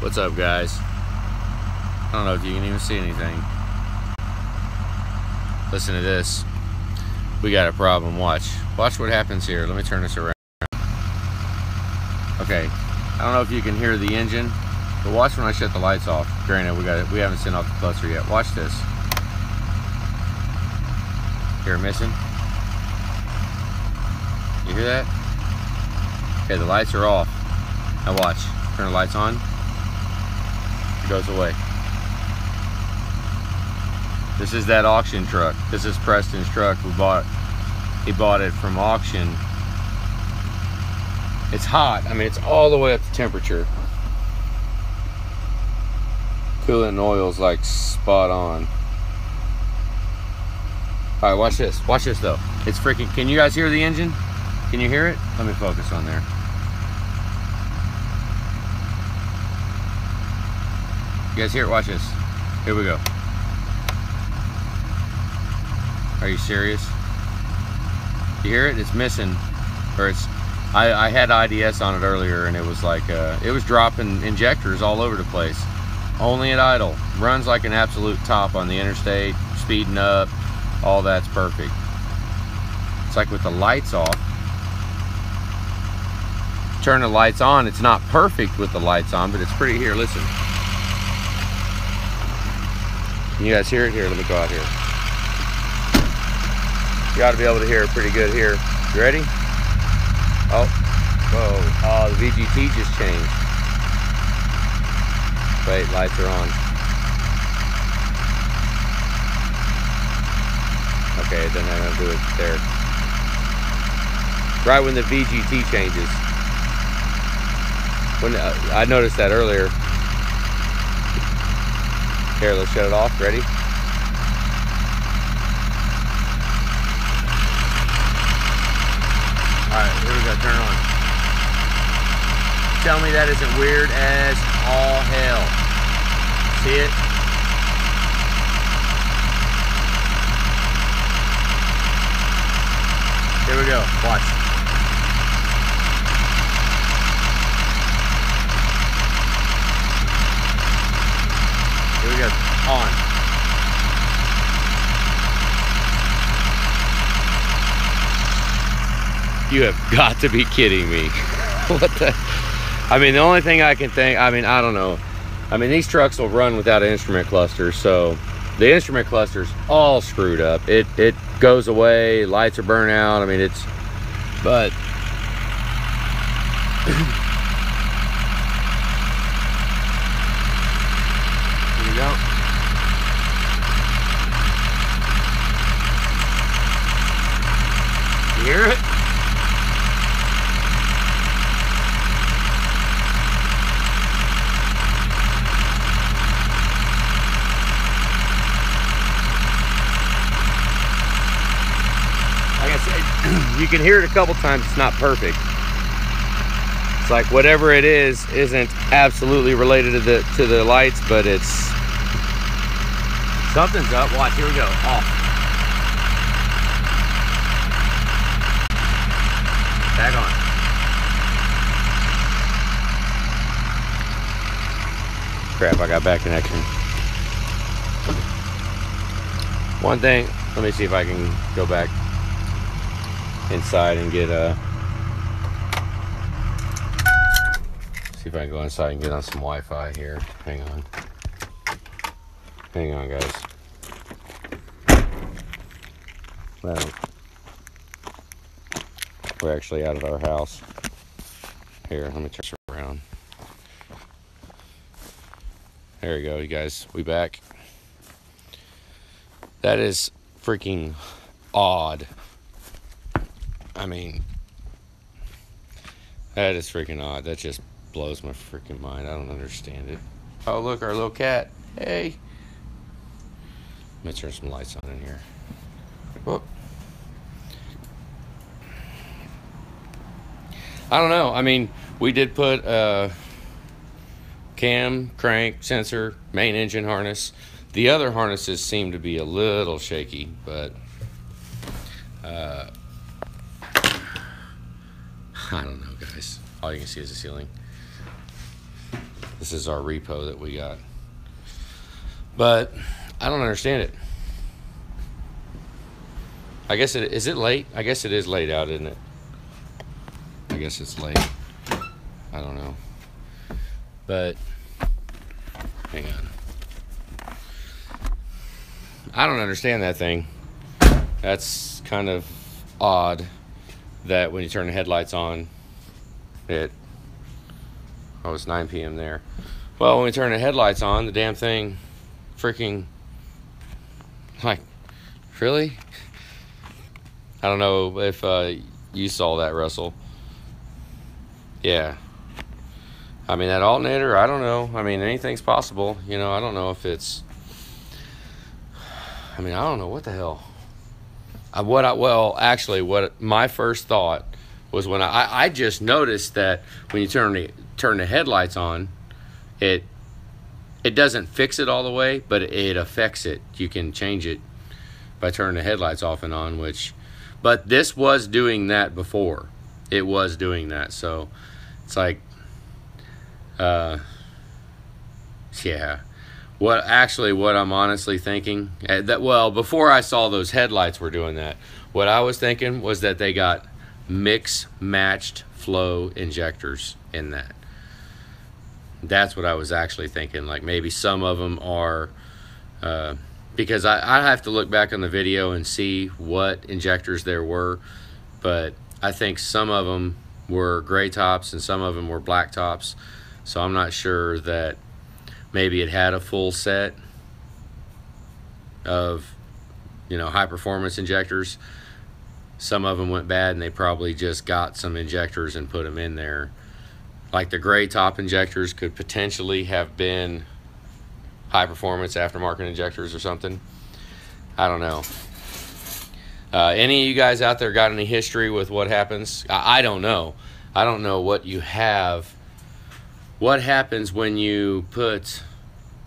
What's up, guys? I don't know if you can even see anything. Listen to this. We got a problem. Watch what happens here. Let me turn this around. Okay, I don't know if you can hear the engine, but watch when I shut the lights off. Granted, we haven't sent off the cluster yet. Watch this. Hear it missing? You hear that? Okay, the lights are off. Now watch. Turn the lights on. It goes away. This is that auction truck. This is Preston's truck. He bought it from auction. It's hot. I mean, it's all the way up to temperature. Coolant and oil's like spot on. All right, watch this. Watch this though. It's freaking. Can you guys hear the engine? Can you hear it? Let me focus on there. You guys hear it? Watch this. Here we go. Are you serious? You hear it? It's missing, or it's. I had IDS on it earlier, and it was like it was dropping injectors all over the place. Only at idle. Runs like an absolute top on the interstate, speeding up. All that's perfect. It's like with the lights off. Turn the lights on. It's not perfect with the lights on, but it's pretty. Here, listen. Can you guys hear it? Here, let me go out here. You ought to be able to hear it pretty good here. You ready? Oh, whoa. Oh, the VGT just changed. Wait, lights are on. Okay, it doesn't have to do it there. Right when the VGT changes. When I noticed that earlier. Here, let's shut it off. Ready? Alright, here we go. Turn it on. Tell me that isn't weird as all hell. See it? Here we go. Watch. Here we go. On. You have got to be kidding me. What the? I mean, the only thing I can think, I mean, I don't know. I mean, these trucks will run without an instrument cluster, so the instrument cluster's all screwed up. It goes away, lights are burnt out. I mean, it's, but here we go. You hear it? You can hear it a couple times. It's not perfect. It's like whatever it is isn't absolutely related to the lights, but it's something's up. Watch, here we go. Off. Back on. Crap, I got back connection. One thing, let me see if I can go back inside and get see if I can go inside and get on some Wi-Fi here. Hang on, guys. Well, we're actually out of our house. Here, let me turn this around. There we go, you guys. We back. That is freaking odd. I mean, that is freaking odd. That just blows my freaking mind. I don't understand it. Oh, look, our little cat. Hey. Let me turn some lights on in here. Whoop. I don't know. I mean, we did put cam, crank, sensor, main engine harness. The other harnesses seem to be a little shaky, but I don't know, guys. All you can see is the ceiling. This is our repo that we got. But I don't understand it. I guess is it late? I guess it is late out, isn't it? I guess it's late. I don't know. But hang on. I don't understand that thing. That's kind of odd that when you turn the headlights on, it's 9 p.m. there. Well, when we turn the headlights on, the damn thing freaking, like, really? I don't know if you saw that, Russell. Yeah. I mean, that alternator, I don't know. I mean, anything's possible. You know, I don't know if it's, I mean, I don't know what the hell. What my first thought was when I just noticed that when you turn the headlights on, it doesn't fix it all the way, but it affects it. You can change it by turning the headlights off and on, but this was doing that before. It was doing that, so it's like, yeah. What I'm honestly thinking, before I saw those headlights were doing that, what I was thinking was that they got mix-matched flow injectors in that. That's what I was actually thinking. Like maybe some of them are, because I have to look back on the video and see what injectors there were, but I think some of them were gray tops and some of them were black tops, so I'm not sure that maybe it had a full set of, high performance injectors. Some of them went bad and they probably just got some injectors and put them in there. Like the gray top injectors could potentially have been high performance aftermarket injectors or something. I don't know. Any of you guys out there got any history with what happens? I don't know. I don't know what you have. What happens when you put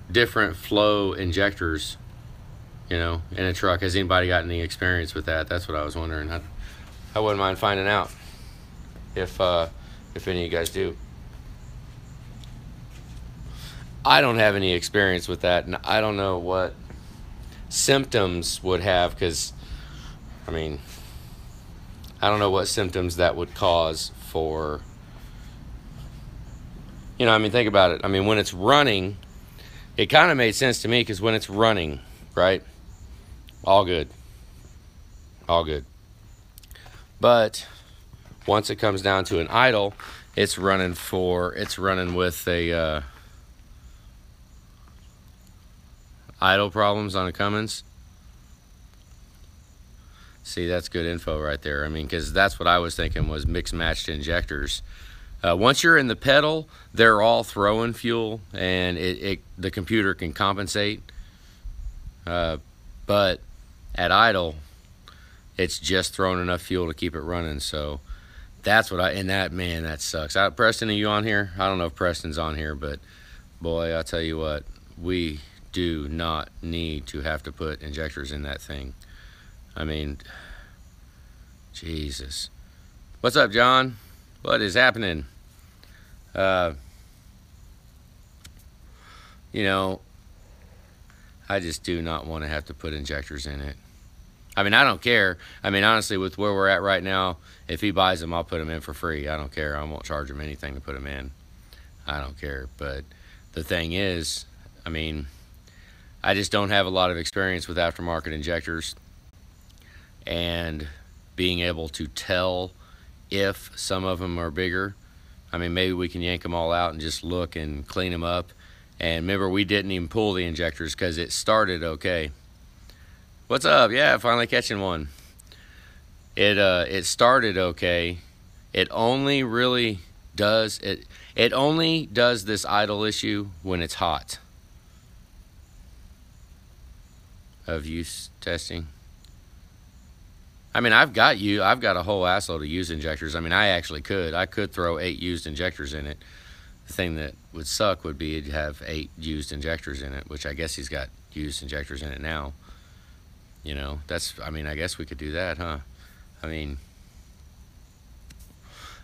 different flow injectors, in a truck? Has anybody got any experience with that? That's what I was wondering. I wouldn't mind finding out if any of you guys do. I don't have any experience with that, and I don't know what symptoms would have, because, I mean, I don't know what symptoms that would cause for, think about it. I mean, when it's running, it kind of made sense to me, because when it's running, right, all good. All good. But once it comes down to an idle, it's running with a idle problems on a Cummins. See, that's good info right there. I mean, because that's what I was thinking was mixed-matched injectors. Once you're in the pedal, they're all throwing fuel, and the computer can compensate. But at idle, it's just throwing enough fuel to keep it running. So that's what that sucks. Preston, are you on here? I don't know if Preston's on here, but boy, I'll tell you what, we do not need to have to put injectors in that thing. I mean, Jesus. What's up, John? What is happening? I just do not want to have to put injectors in it. I mean, I don't care. I mean, honestly, with where we're at right now, if he buys them, I'll put them in for free. I don't care. I won't charge him anything to put them in. I don't care. But the thing is, I mean, I just don't have a lot of experience with aftermarket injectors, and being able to tell if some of them are bigger. I mean, maybe we can yank them all out and just look and clean them up. And remember, we didn't even pull the injectors because it started okay. What's up? Yeah, finally catching one. It started okay. It only really does it only does this idle issue when it's hot. Of use testing. I mean, I've got a whole assload of used injectors. I mean, I could throw 8 used injectors in it. The thing that would suck would be to have 8 used injectors in it, which I guess he's got used injectors in it now. I guess we could do that, huh? I mean,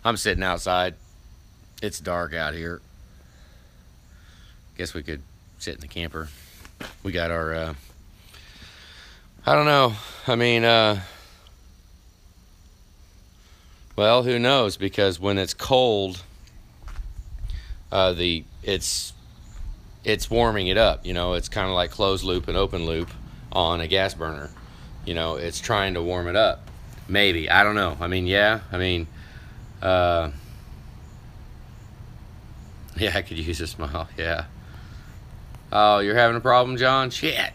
I'm sitting outside. It's dark out here. Guess we could sit in the camper. We got our, I don't know. I mean, well, who knows? Because when it's cold, it's warming it up. You know, it's kind of like closed loop and open loop on a gas burner. You know, it's trying to warm it up. Maybe, I don't know. I mean, yeah. I mean, yeah, I could use a smile. Yeah. Oh, you're having a problem, John? Shit.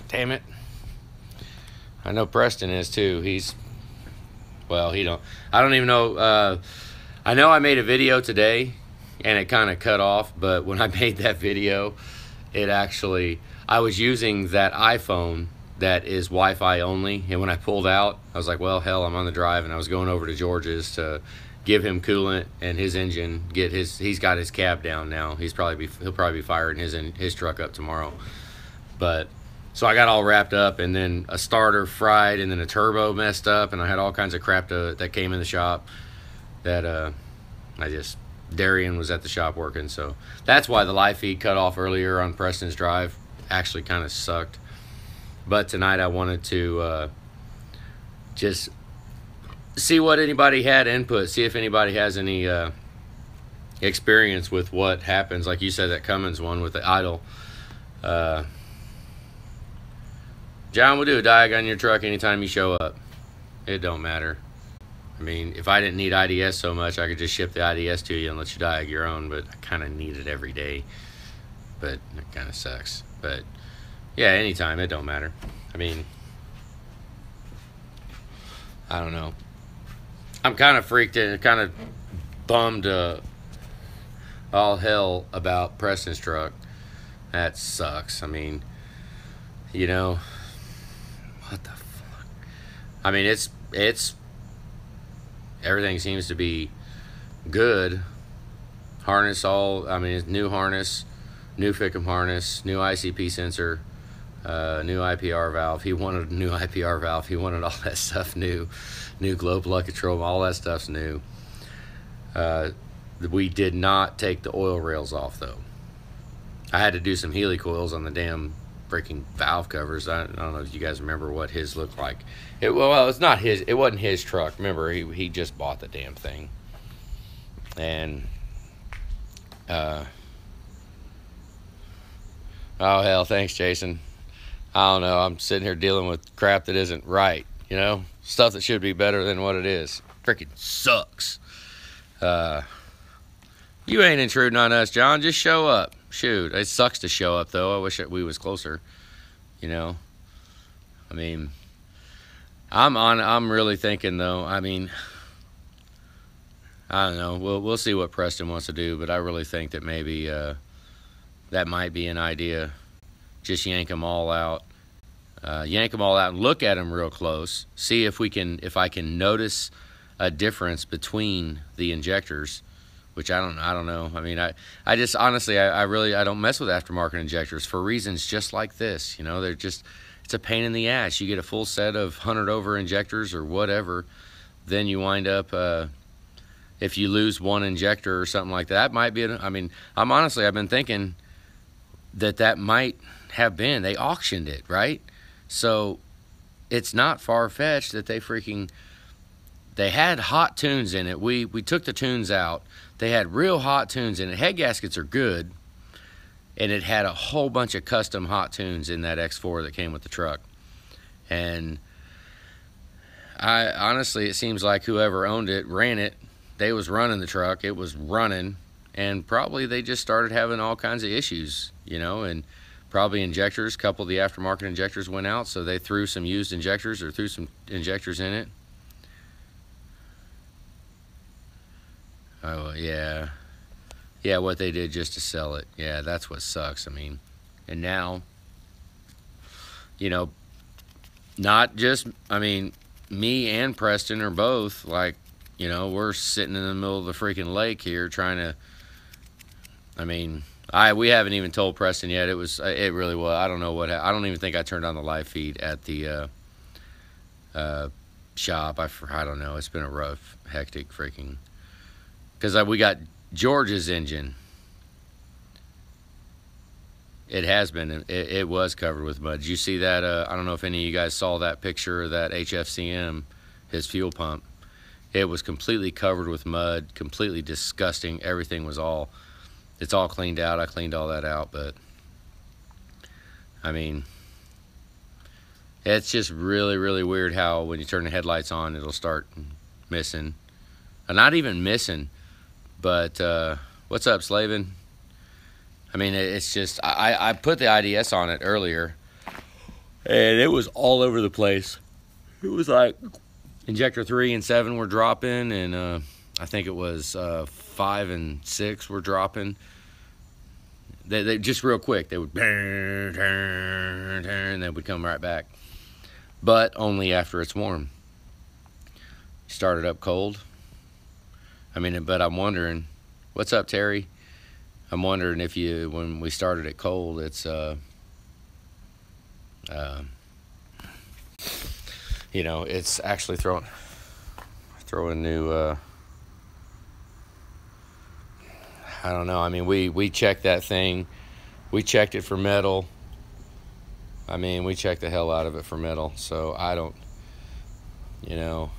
Damn it. I know Preston is too. He's, well, I don't even know. I know I made a video today and it kind of cut off, but when I made that video, I was using that iPhone that is Wi-Fi only, and when I pulled out, I was like, well, hell, I'm on the drive, and I was going over to George's to give him coolant and his engine, he's got his cab down now. He'll probably be firing his truck up tomorrow. But so I got all wrapped up, and then a starter fried, and then a turbo messed up, and I had all kinds of crap that came in the shop that Darian was at the shop working, so that's why the live feed cut off earlier on Preston's drive. Actually kind of sucked. But tonight I wanted to just see what anybody had input, see if anybody has any experience with what happens. Like you said, that Cummins one with the idle. John, we'll do a diag on your truck anytime you show up. It don't matter. I mean, if I didn't need IDS so much, I could just ship the IDS to you and let you diag your own, but I kind of need it every day. But it kind of sucks. But yeah, anytime, it don't matter. I mean, I don't know. I'm kind of freaked and kind of bummed all hell about Preston's truck. That sucks. I mean, you know, what the fuck? I mean, it's everything seems to be good. Harness I mean, it's new harness, new Fickum harness, new ICP sensor, new IPR valve. He wanted a new IPR valve. He wanted all that stuff new glow plug control. All that stuff's new. We did not take the oil rails off though. I had to do some Healy coils on the damn freaking valve covers. I don't know if you guys remember what his looked like. Well, it's not his. It wasn't his truck. Remember, he just bought the damn thing. And oh hell, thanks, Jason. I don't know. I'm sitting here dealing with crap that isn't right. You know, stuff that should be better than what it is. Freaking sucks. You ain't intruding on us, John. Just show up. Shoot, it sucks to show up though. I wish we was closer. You know, I mean, I'm really thinking though. I mean, I don't know. We'll see what Preston wants to do, but I really think that maybe that might be an idea. Just yank them all out. Yank them all out and look at them real close. See if I can notice a difference between the injectors. Which I don't know. I mean, I just honestly, I really don't mess with aftermarket injectors for reasons just like this. You know, it's a pain in the ass. You get a full set of 100 over injectors or whatever, then you wind up, if you lose one injector or something like that, might be, I mean, I've been thinking that might have been, they auctioned it, right? So it's not far-fetched that they had hot tunes in it. We took the tunes out. They had real hot tunes in it. Head gaskets are good, and it had a whole bunch of custom hot tunes in that X4 that came with the truck. And honestly, it seems like whoever owned it, ran it, they was running the truck. It was running, and probably they just started having all kinds of issues, you know, and probably injectors, a couple of the aftermarket injectors went out, so they threw some used injectors or threw some injectors in it. Oh, yeah. Yeah, what they did just to sell it. Yeah, that's what sucks. I mean, and now, you know, not just, I mean, me and Preston are both, like, you know, we're sitting in the middle of the freaking lake here trying to, I mean, we haven't even told Preston yet. It really was. I don't know what, I don't even think I turned on the live feed at the shop. I don't know. It's been a rough, hectic freaking, because we got George's engine It has been. It was covered with mud. Did you see that? I don't know if any of you guys saw that picture of that HFCM, his fuel pump. It was completely covered with mud, completely disgusting. Everything was it's all cleaned out. I cleaned all that out, but I mean, it's just really, really weird how when you turn the headlights on, it'll start missing. Not even missing, but what's up, Slavin? I mean, it's just, I put the IDS on it earlier, and it was all over the place. It was like injector 3 and 7 were dropping, and I think it was 5 and 6 were dropping. They just real quick, they would turn, and they would come right back. But only after it's warm. Started up cold. I mean, but I'm wondering, what's up, Terry? I'm wondering if when we started it cold, it's, you know, it's actually throwing new, I don't know. I mean, we checked that thing. We checked it for metal. I mean, we checked the hell out of it for metal. So I don't, you know,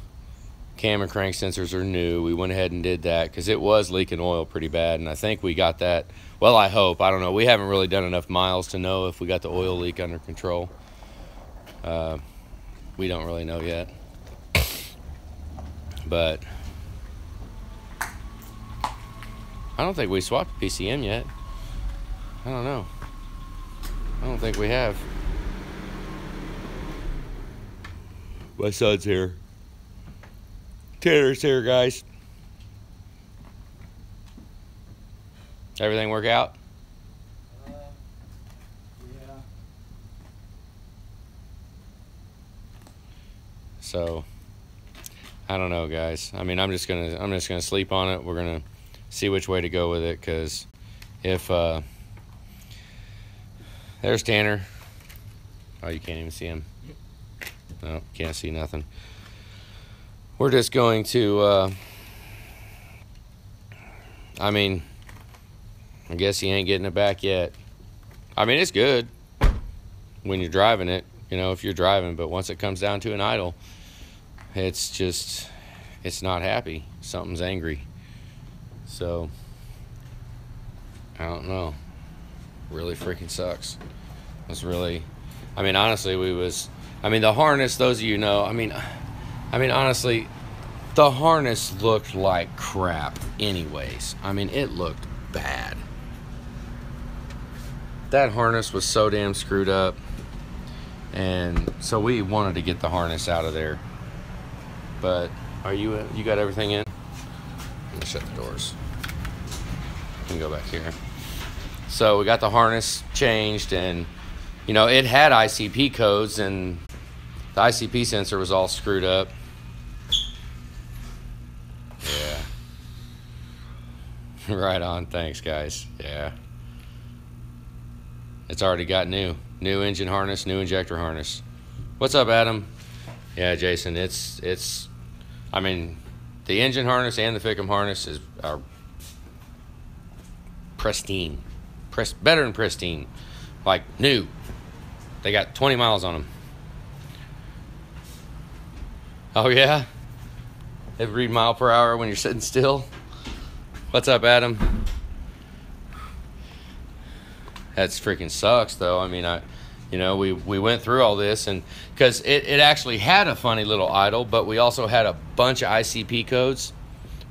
cam and crank sensors are new. We went ahead and did that because it was leaking oil pretty bad, and I think we got that. Well, I hope. I don't know. We haven't really done enough miles to know if we got the oil leak under control. We don't really know yet. But I don't think we swapped PCM yet. I don't know. I don't think we have. My son's here. Tanner's here, guys. Everything work out? Yeah. So, I don't know, guys. I mean, I'm just gonna sleep on it. We're gonna see which way to go with it, because if there's Tanner. Oh, you can't even see him. No, can't see nothing. We're just going to, I mean, I guess he ain't getting it back yet. I mean, it's good when you're driving it, you know, if you're driving, but once it comes down to an idle, it's just, it's not happy. Something's angry. So, I don't know. Really freaking sucks. It's really, I mean, honestly, the harness, those of you know, I mean, honestly, the harness looked like crap anyways. I mean, it looked bad. That harness was so damn screwed up. And so we wanted to get the harness out of there. But you got everything in? Let me shut the doors. You can go back here. So we got the harness changed, and you know, it had ICP codes, and the ICP sensor was all screwed up. Yeah. Right on. Thanks, guys. Yeah. It's already got new engine harness, new injector harness. What's up, Adam? Yeah, Jason, it's I mean, the engine harness and the Fickum harness are pristine. Better than pristine. Like new. They got 20 miles on them. Oh, yeah? They read mile per hour when you're sitting still? What's up, Adam? That freaking sucks, though. I mean, we went through all this, and because it actually had a funny little idle, but we also had a bunch of ICP codes.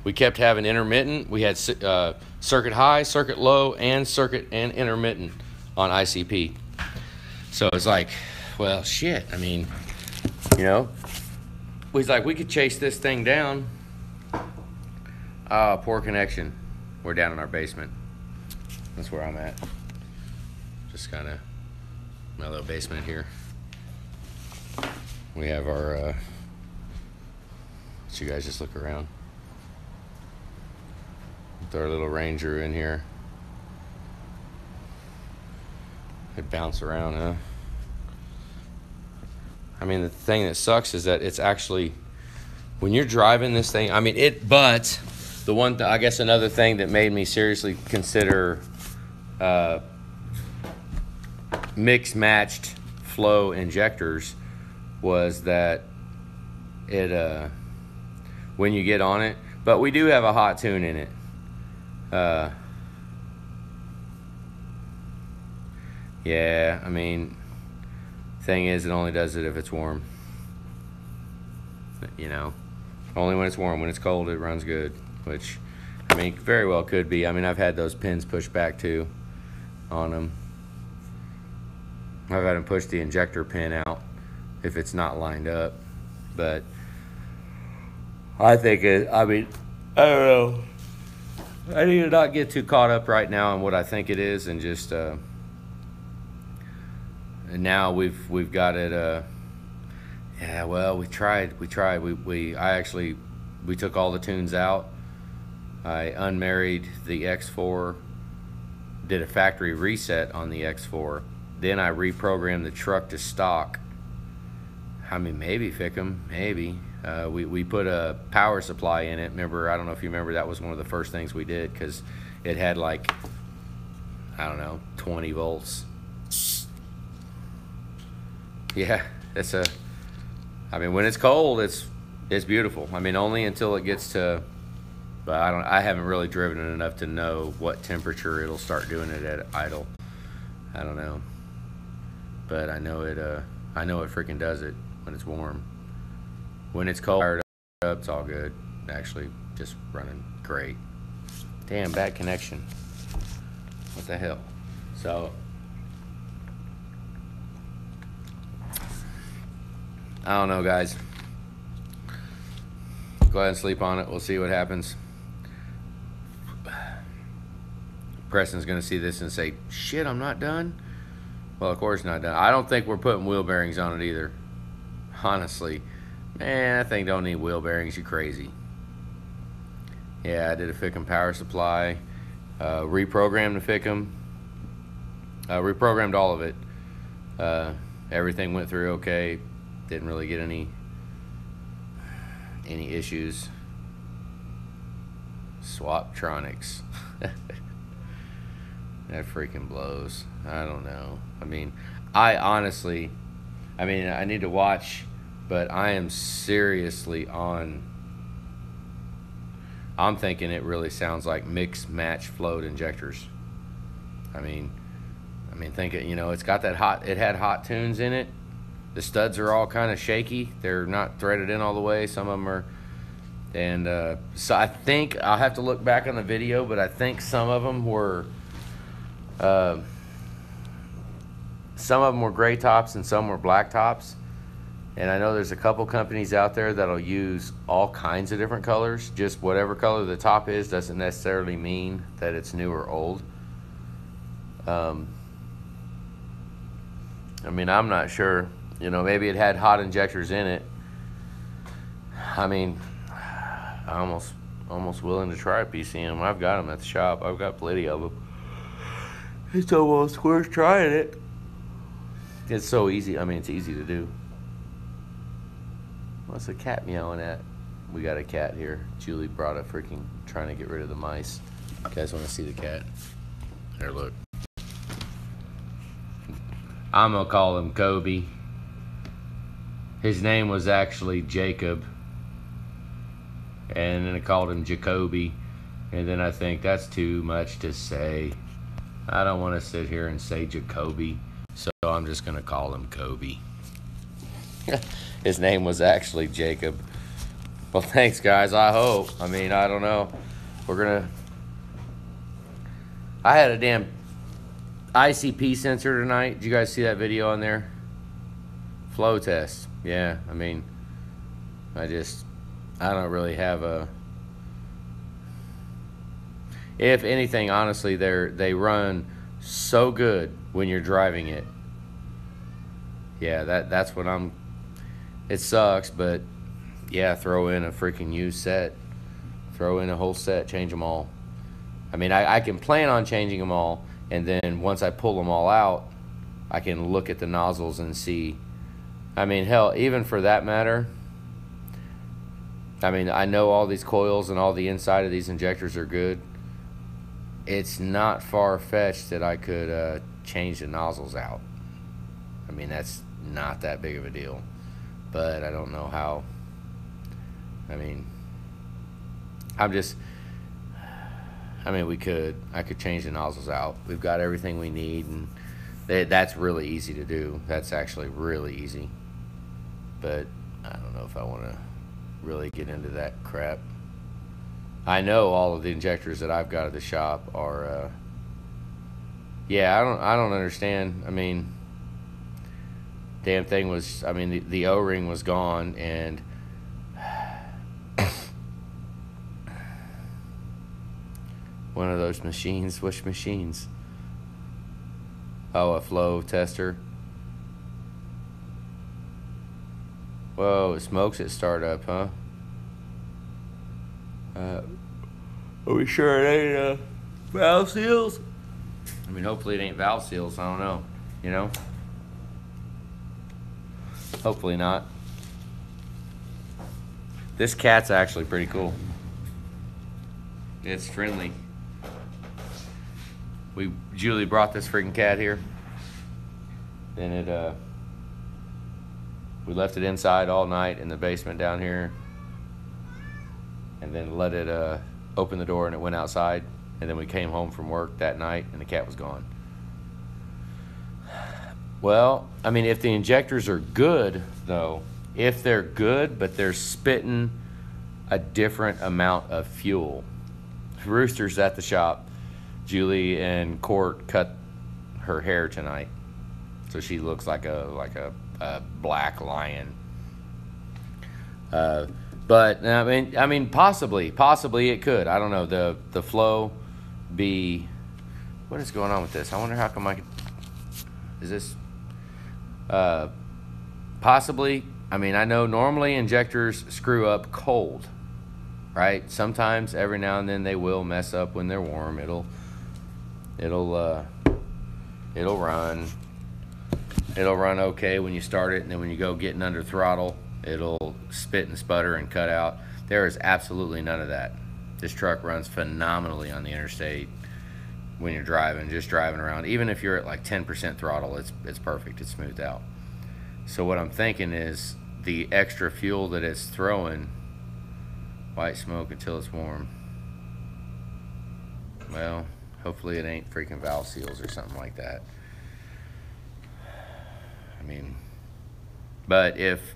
We kept having intermittent. We had circuit high, circuit low, and circuit and intermittent on ICP. So it's like, well, shit. I mean, you know, we could chase this thing down. Poor connection. We're down in our basement. That's where I'm at. Just kind of my little basement here. We have our, let you guys just look around. With our little Ranger in here. It bounce around, huh? I mean, the thing that sucks is that it's actually, when you're driving this thing, I mean, but the one, I guess another thing that made me seriously consider mixed matched flow injectors was that it when you get on it, but we do have a hot tune in it. Yeah, I mean, thing is, it only does it if it's warm. You know, only when it's warm. When it's cold, it runs good, which, I mean, very well could be. I mean, I've had those pins pushed back too on them. I've had them push the injector pin out if it's not lined up, but I think I mean, I don't know. I need to not get too caught up right now on what I think it is, and just and now we've got it. Yeah, well, we tried. We took all the tunes out. I unmarried the X4, did a factory reset on the X4. Then I reprogrammed the truck to stock. I mean, maybe fix them, maybe. We put a power supply in it. Remember, I don't know if you remember, that was one of the first things we did, because it had like, I don't know, 20 volts. Yeah, I mean, when it's cold, it's beautiful. I mean, only until it gets to, but I haven't really driven it enough to know what temperature it'll start doing it at idle. I don't know. But I know it freaking does it when it's warm. When it's cold, fired up, it's all good. Actually, just running great. Damn, bad connection. What the hell? So, I don't know, guys. Go ahead and sleep on it. We'll see what happens. Preston's going to see this and say, shit, I'm not done. Well, of course not done. I don't think we're putting wheel bearings on it either. Honestly. Man, that thing don't need wheel bearings. You crazy. Yeah, I did a Fickum power supply. Reprogrammed the Fickum. Reprogrammed all of it. Everything went through okay. Didn't really get any issues. Swaptronics. That freaking blows. I don't know. I mean, I need to watch, but I am seriously on. I'm thinking it really sounds like mixed match flowed injectors. I mean, think it. You know, it's got that hot. It had hot tunes in it. The studs are all kind of shaky. They're not threaded in all the way. Some of them are. And so I think I'll have to look back on the video, but I think some of them were gray tops and some were black tops. And I know there's a couple companies out there that'll use all kinds of different colors. Just whatever color the top is doesn't necessarily mean that it's new or old. I mean, I'm not sure. You know, maybe it had hot injectors in it. I mean, I'm almost willing to try a PCM. I've got them at the shop. I've got plenty of them. It's almost worth trying it. It's so easy. I mean, it's easy to do. What's the cat meowing at? We got a cat here. Julie brought a freaking trying to get rid of the mice. You guys want to see the cat? There, look. I'm going to call him Kobe. His name was actually Jacob. And then I called him Jacoby. And then I think that's too much to say. I don't want to sit here and say Jacoby. So I'm just going to call him Kobe. His name was actually Jacob. Well, thanks, guys. I hope. I mean, I don't know. I had a damn ICP sensor tonight. Did you guys see that video on there? Flow test. Yeah, I mean, I don't really have a... If anything, honestly, they run so good when you're driving it. Yeah, that's what I'm... It sucks, but yeah, throw in a freaking used set. Throw in a whole set, change them all. I mean, I can plan on changing them all, and then once I pull them all out, I can look at the nozzles and see. I mean, hell, even for that matter, I mean, I know all these coils and all the inside of these injectors are good. It's not far-fetched that I could change the nozzles out. mean, that's not that big of a deal. But I don't know how. I mean, I could change the nozzles out. We've got everything we need, and that's really easy to do. That's actually really easy. But I don't know if I want to really get into that crap. I know all of the injectors that I've got at the shop are, yeah, I don't understand. I mean, damn thing was, I mean, the O-ring was gone, and one of those machines. Which machines? Oh, a flow tester. Whoa, it smokes at startup, huh? Are we sure it ain't valve seals? I mean, hopefully it ain't valve seals. I don't know. You know? Hopefully not. This cat's actually pretty cool. It's friendly. Julie brought this freaking cat here. And we left it inside all night in the basement down here. And then let it open the door, and it went outside. And then we came home from work that night, and the cat was gone. Well, I mean, if the injectors are good, though, if they're good, but they're spitting a different amount of fuel. Rooster's at the shop. Julie and Court cut her hair tonight, so she looks like a black lion. But I mean, possibly it could. I don't know. The flow be. What is going on with this? I wonder how come is this? Possibly. I mean, I know normally injectors screw up cold, right? Sometimes, every now and then, they will mess up when they're warm. It'll run. It'll run okay when you start it, and then when you go getting under throttle, it'll spit and sputter and cut out. There is absolutely none of that. This truck runs phenomenally on the interstate when you're driving, just driving around. Even if you're at like 10% throttle, it's perfect. It's smoothed out. So what I'm thinking is the extra fuel that it's throwing, white smoke until it's warm. Well, hopefully it ain't freaking valve seals or something like that. I mean, but if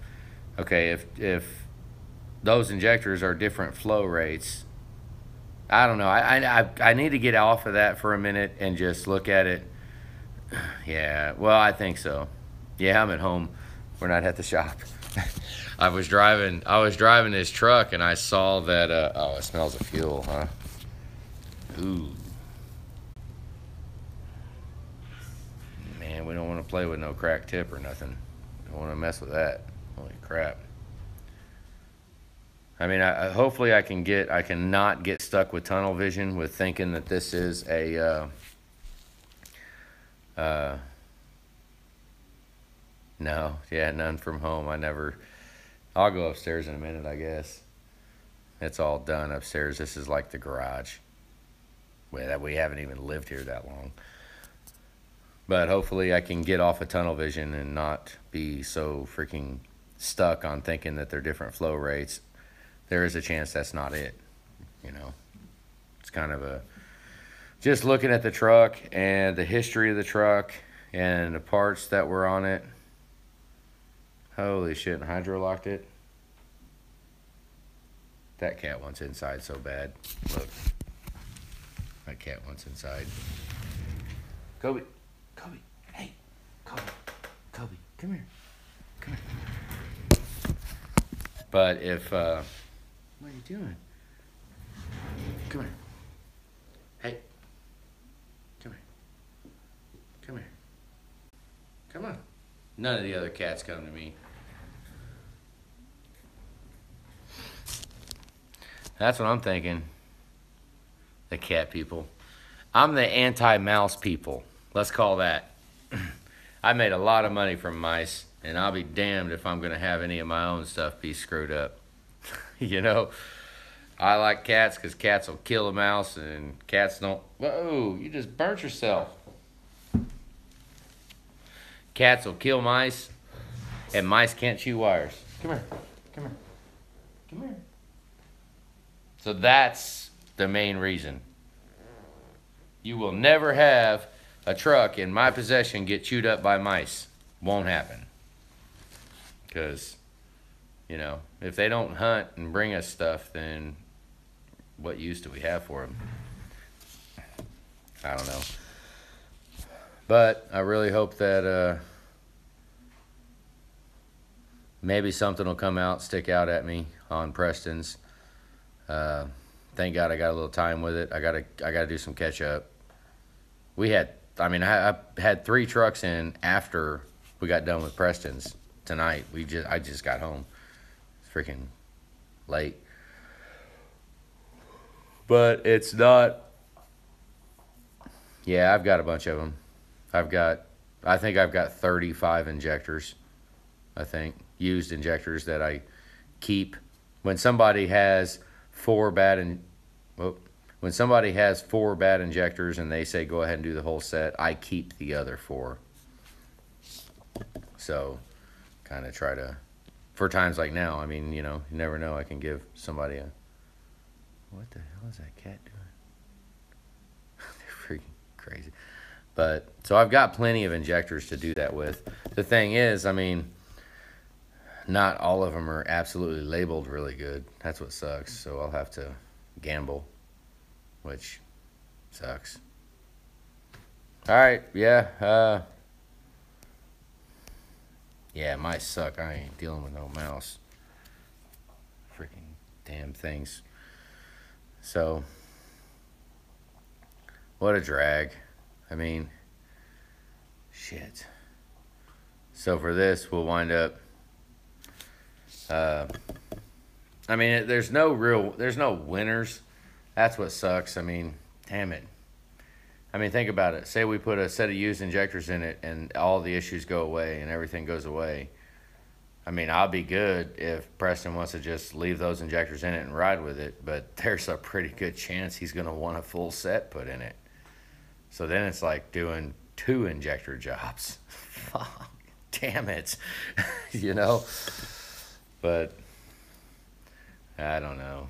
those injectors are different flow rates, I don't know. I need to get off of that for a minute and just look at it. Yeah, well, I think so. Yeah, I'm at home. We're not at the shop. I was driving this truck, and I saw that. Oh, it smells of fuel, huh? Ooh. Man, we don't want to play with no cracked tip or nothing. Don't want to mess with that. Holy crap. I mean, hopefully I can not get stuck with tunnel vision with thinking that this is a, no, yeah, none from home. I'll go upstairs in a minute, I guess. It's all done upstairs. This is like the garage. Well, we haven't even lived here that long. But hopefully I can get off of tunnel vision and not be so freaking stuck on thinking that they're different flow rates. There is a chance that's not it, you know. It's kind of just looking at the truck and the history of the truck and the parts that were on it. Holy shit, and hydro locked it. That cat wants inside so bad. Look. That cat wants inside. Kobe, hey, Kobe, come here. But if, what are you doing? Come here. Hey, come here. Come on. None of the other cats come to me. That's what I'm thinking. The cat people. I'm the anti-mouse people. Let's call that. I made a lot of money from mice, and I'll be damned if I'm going to have any of my own stuff be screwed up. You know, I like cats because cats will kill a mouse, and cats don't. Whoa, you just burnt yourself. Cats will kill mice, and mice can't chew wires. Come here. Come here. Come here. So that's the main reason. You will never have a truck in my possession get chewed up by mice. Won't happen. Because, you know, if they don't hunt and bring us stuff, then what use do we have for them? I don't know. But I really hope that maybe something will come out, stick out at me on Preston's. Thank God I got a little time with it. I gotta do some catch up. I had 3 trucks in after we got done with Preston's tonight. I just got home. It's freaking late. But it's not. Yeah, I've got a bunch of them. I think I've got 35 injectors. I think used injectors that I keep. When somebody has 4 bad injectors and they say go ahead and do the whole set, I keep the other 4. So, kind of try to, for times like now. I mean, you know, you never know. I can give somebody a. What the hell is that cat doing? They're freaking crazy. But so I've got plenty of injectors to do that with. The thing is, I mean, not all of them are absolutely labeled really good. That's what sucks. So I'll have to gamble, which sucks. All right, yeah. Yeah, mice suck. I ain't dealing with no mouse. Freaking damn things. So, what a drag. I mean, shit. So for this, we'll wind up, I mean, there's no winners. That's what sucks. I mean, damn it. I mean, think about it. Say we put a set of used injectors in it and all the issues go away and everything goes away. I mean, I'll be good if Preston wants to just leave those injectors in it and ride with it, but there's a pretty good chance he's going to want a full set put in it. So then it's like doing 2 injector jobs. Fuck, damn it. You know? But I don't know.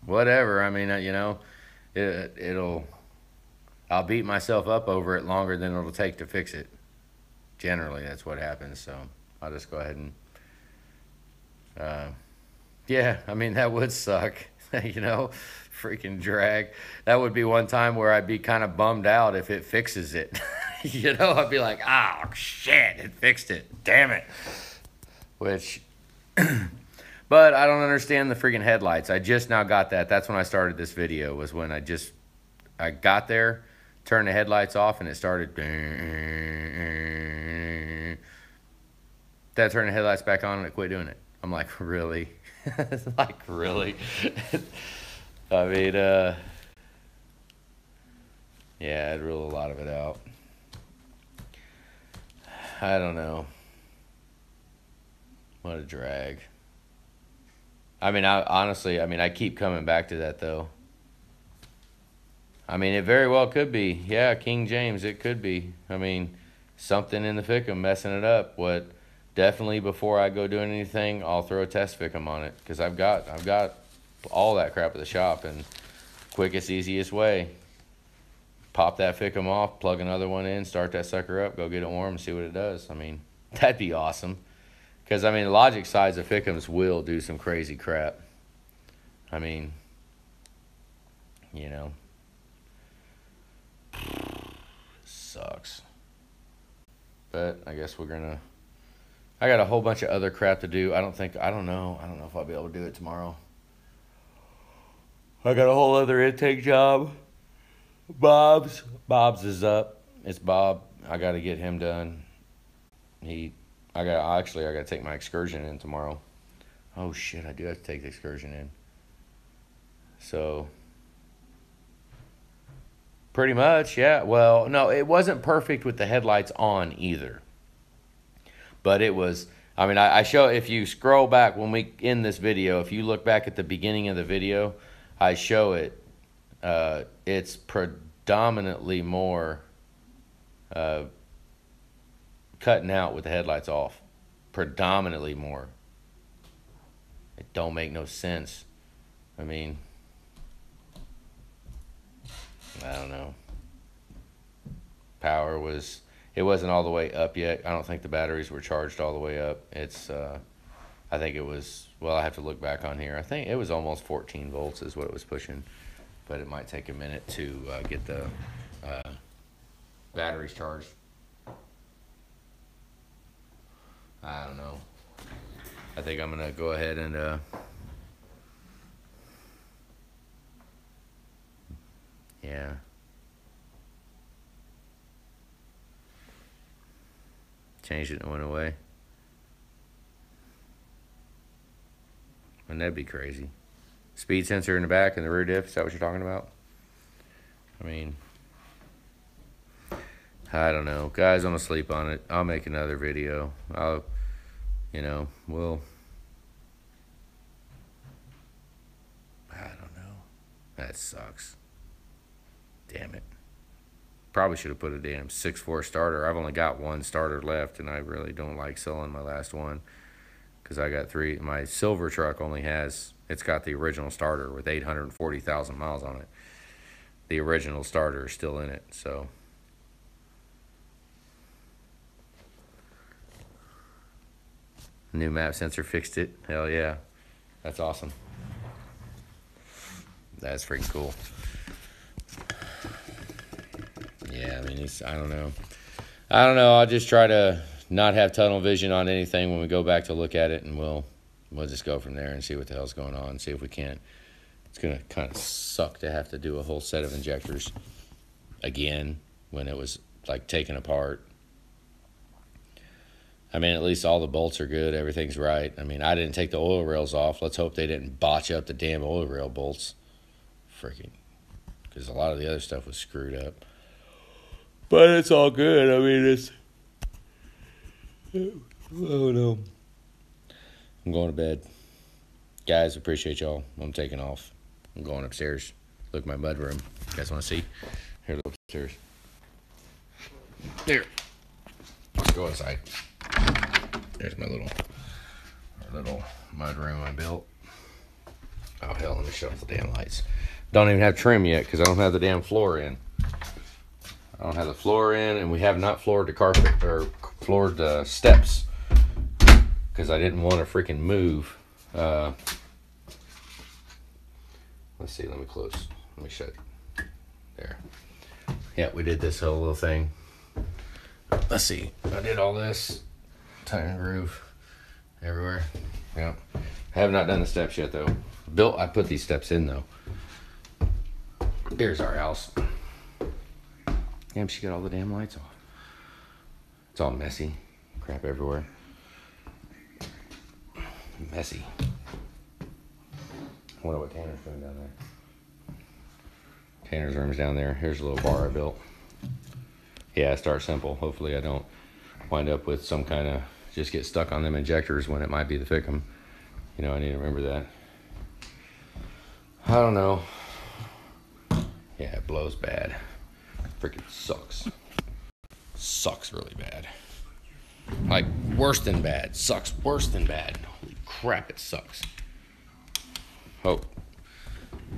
Whatever. I mean, you know, I'll beat myself up over it longer than it'll take to fix it. Generally, that's what happens. So I'll just go ahead and, yeah, I mean, that would suck, you know, freaking drag. That would be one time where I'd be kind of bummed out if it fixes it. You know, I'd be like, oh, shit, it fixed it. Damn it. Which, but I don't understand the freaking headlights. I just now got that. That's when I started this video, was when I got there, turned the headlights off, and it started. Then I turned the headlights back on, and it quit doing it. I'm like, really? Like, really? I mean, yeah, I'd rule a lot of it out. I don't know. What a drag. I mean, honestly, I keep coming back to that, though. I mean, it very well could be. Yeah, King James, it could be. I mean, something in the fickum messing it up. Definitely before I go doing anything, I'll throw a test fickum on it, because I've got all that crap at the shop, and quickest, easiest way. Pop that fickum off, plug another one in, start that sucker up, go get it warm and see what it does. I mean, that'd be awesome. Because, I mean, the logic sides of fickums will do some crazy crap. I mean, you know. Sucks. But I guess we're gonna. I got a whole bunch of other crap to do. I don't know if I'll be able to do it tomorrow. I got a whole other intake job. Bob's is up. It's Bob. I got to get him done. I got to take my excursion in tomorrow. Oh shit, I do have to take the excursion in. So pretty much, yeah. Well, no, it wasn't perfect with the headlights on either. But it was, I mean, I show, if you scroll back when we end this video, if you look back at the beginning of the video, I show it. It's predominantly more cutting out with the headlights off. Predominantly more. It don't make no sense. I mean, I don't know. Power was, it wasn't all the way up yet. I don't think the batteries were charged all the way up. It's, I think it was, well, I have to look back on here. I think it was almost 14 volts is what it was pushing. But it might take a minute to get the batteries charged. I don't know. I think I'm gonna go ahead and yeah. Changed it and it went away. Wouldn't that be crazy? Speed sensor in the back and the rear diff, is that what you're talking about? I mean, I don't know. Guys, I'm gonna sleep on it. I'll make another video. We'll, I don't know. That sucks. Damn it. Probably should have put a damn 6.4 starter. I've only got one starter left, and I really don't like selling my last one because I got 3. My silver truck only has, it's got the original starter with 840,000 miles on it. The original starter is still in it, so. New map sensor fixed it. Hell yeah. That's awesome. That's freaking cool. Yeah, I mean, I don't know. I'll just try to not have tunnel vision on anything when we go back to look at it, and we'll just go from there and see what the hell's going on, see if we can't. It's going to kind of suck to have to do a whole set of injectors again when it was, like, taken apart. I mean, at least all the bolts are good. Everything's right. I mean, I didn't take the oil rails off. Let's hope they didn't botch up the damn oil rail bolts. Freaking. Because a lot of the other stuff was screwed up. But it's all good. I mean, it's... Oh, no. I'm going to bed. Guys, appreciate y'all. I'm taking off. I'm going upstairs. Look at my mud room. You guys want to see? Here, look upstairs. There. Let's go inside. There's my little mud room I built. Oh, hell, let me shut off the damn lights. Don't even have trim yet because I don't have the damn floor in. I don't have the floor in, and we have not floored the carpet or floored the steps because I didn't want to freaking move. Let's see, let me close. Let me shut. There. Yeah, we did this whole little thing. Let's see. I did all this. Tighten the groove everywhere. Yeah. I have not done the steps yet, though. I put these steps in, though. Here's our house. Damn, she got all the damn lights off. It's all messy. Crap everywhere. Messy. I wonder what Tanner's doing down there. Tanner's room's down there. Here's a little bar I built. Yeah, start simple. Hopefully I don't wind up with some kind of, just get stuck on them injectors when it might be the Fickum. You know, I need to remember that. I don't know. Yeah, it blows bad. Freaking sucks. Sucks really bad. Like, worse than bad. Sucks worse than bad. Holy crap, it sucks. Oh.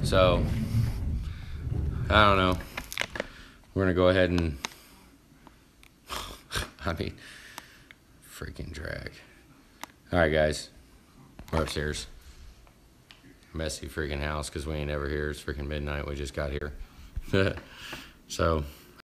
So, I don't know. We're going to go ahead and, I mean, freaking drag. All right, guys. We're upstairs. Messy freaking house because we ain't ever here. It's freaking midnight. We just got here. So,